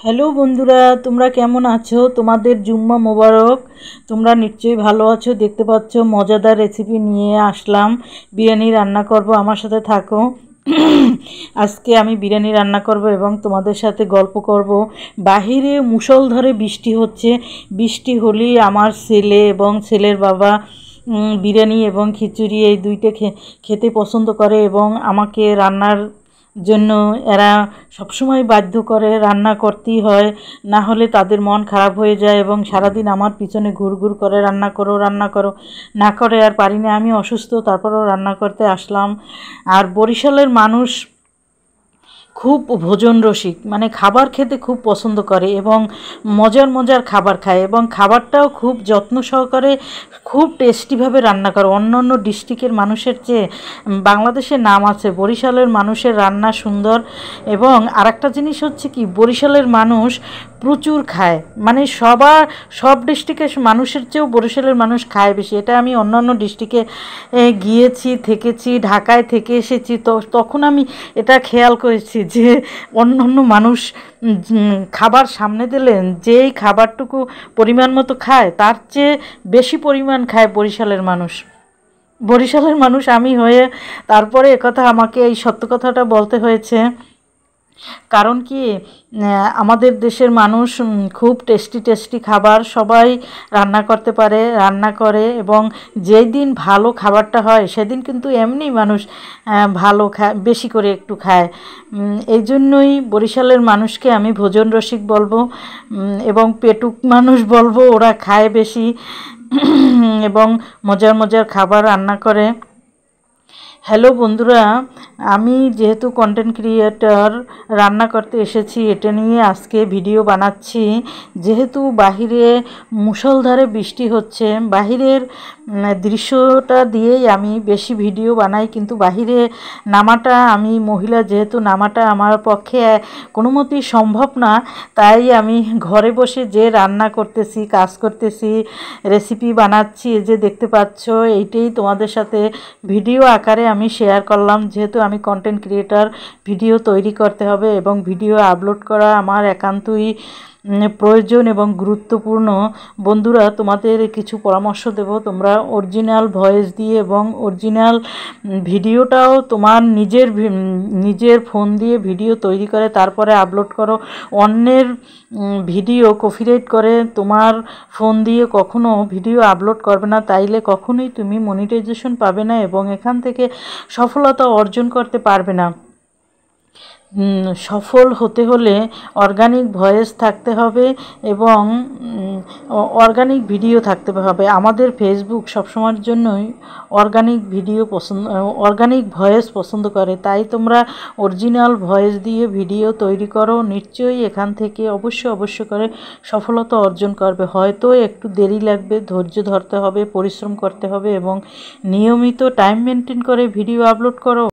Hello বন্ধুরা, তোমরা কেমন আছো? তোমাদের জুম্মা মোবারক। তোমরা নিশ্চয়ই ভালো আছো। দেখতে পাচ্ছ মজাদার রেসিপি নিয়ে আসলাম। বিরিয়ানি রান্না করব, আমার সাথে থাকো। আজকে আমি বিরিয়ানি রান্না করব এবং তোমাদের সাথে গল্প করব। বাহিরে মুষলধারে বৃষ্টি হচ্ছে। বৃষ্টি হলেই আমার ছেলে এবং ছেলের বাবা বিরিয়ানি এবং খিচুড়ি এই দুইটা খেতে পছন্দ করে এবং আমাকে রান্নার জন্য এরা সবসময় বাধ্য করে, রান্না করতেই হয়, না হলে তাদের মন খারাপ হয়ে যায় এবং সারাদিন আমার পিছনে ঘুরঘুর করে রান্না করো রান্না করো, না করে আর পারি না। আমি অসুস্থ, তারপরেও রান্না করতে আসলাম। আর বরিশালের মানুষ খুব ভোজন রসিক, মানে খাবার খেতে খুব পছন্দ করে এবং মজার মজার খাবার খায় এবং খাবারটাও খুব যত্ন সহকারে খুব টেস্টিভাবে রান্না করে। অন্য অন্য ডিস্ট্রিক্টের মানুষের চেয়ে বাংলাদেশের নাম আছে বরিশালের মানুষের রান্না সুন্দর। এবং আরেকটা জিনিস হচ্ছে কি, বরিশালের মানুষ প্রচুর খায়, মানে সব ডিস্ট্রিক্টের মানুষের চেয়েও বরিশালের মানুষ খায় বেশি। এটা আমি অন্যান্য ডিস্ট্রিক্টে গিয়েছি, থেকেছি, ঢাকায় থেকে এসেছি, তো তখন আমি এটা খেয়াল করেছি যে অন্য মানুষ খাবার সামনে দিলেন যেই খাবারটুকু পরিমাণ মতো খায় তার চেয়ে বেশি পরিমাণ খায় বরিশালের মানুষ। বরিশালের মানুষ আমি হয়ে তারপরে একথা, আমাকে এই সত্য কথাটা বলতে হয়েছে। কারণ কি, আমাদের দেশের মানুষ খুব টেস্টি খাবার সবাই রান্না করতে পারে, রান্না করে, এবং যেই দিন ভালো খাবারটা হয় সেদিন কিন্তু এমনি মানুষ ভালো খায়, বেশি করে একটু খায়। এই জন্যই বরিশালের মানুষকে আমি ভোজন রসিক বলবো এবং পেটুক মানুষ বলবো। ওরা খায় বেশি এবং মজার মজার খাবার রান্না করে। হ্যালো বন্ধুরা, আমি যেহেতু কন্টেন্ট ক্রিয়েটর, রান্না করতে এসেছি, এটা নিয়ে আজকে ভিডিও বানাচ্ছি। যেহেতু বাহিরে মুষলধারে বৃষ্টি হচ্ছে, বাহিরের দৃশ্যটা দিয়েই আমি বেশি ভিডিও বানাই, কিন্তু বাহিরে নামাটা, আমি মহিলা যেহেতু নামাটা আমার পক্ষে কোনো মতেই সম্ভব না, তাই আমি ঘরে বসে যে রান্না করতেছি, কাজ করতেছি, রেসিপি বানাচ্ছি, এই যে দেখতে পাচ্ছ, এইটাই তোমাদের সাথে ভিডিও আকারে আমি শেয়ার করলাম। যেহেতু আমি কন্টেন্ট ক্রিয়েটর, ভিডিও তৈরি করতে হবে এবং ভিডিও আপলোড করা আমার একান্তই প্রয়োজন এবং গুরুত্বপূর্ণ। বন্ধুরা, তোমাদের কিছু পরামর্শ দেব। তোমরা অরিজিনাল ভয়েস দিয়ে এবং অরিজিনাল ভিডিওটাও তোমার নিজের ফোন দিয়ে ভিডিও তৈরি করে তারপরে আপলোড করো। অন্যের ভিডিও কপিরাইট করে তোমার ফোন দিয়ে কখনো ভিডিও আপলোড করবে না, তাইলে কখনোই তুমি মনিটাইজেশন পাবে না এবং এখান থেকে সফলতা অর্জন করতে পারবে না। সফল হতে হলে অর্গানিক ভয়েস থাকতে হবে এবং অর্গানিক ভিডিও থাকতে হবে। আমাদের ফেসবুক সবসময়ের জন্যই অর্গানিক ভিডিও পছন্দ, অর্গানিক ভয়েস পছন্দ করে, তাই তোমরা অরিজিনাল ভয়েস দিয়ে ভিডিও তৈরি করো। নিশ্চয়ই এখান থেকে অবশ্য করে সফলতা অর্জন করবে। হয়তো একটু দেরি লাগবে, ধৈর্য ধরতে হবে, পরিশ্রম করতে হবে এবং নিয়মিত টাইম মেনটেন করে ভিডিও আপলোড করো।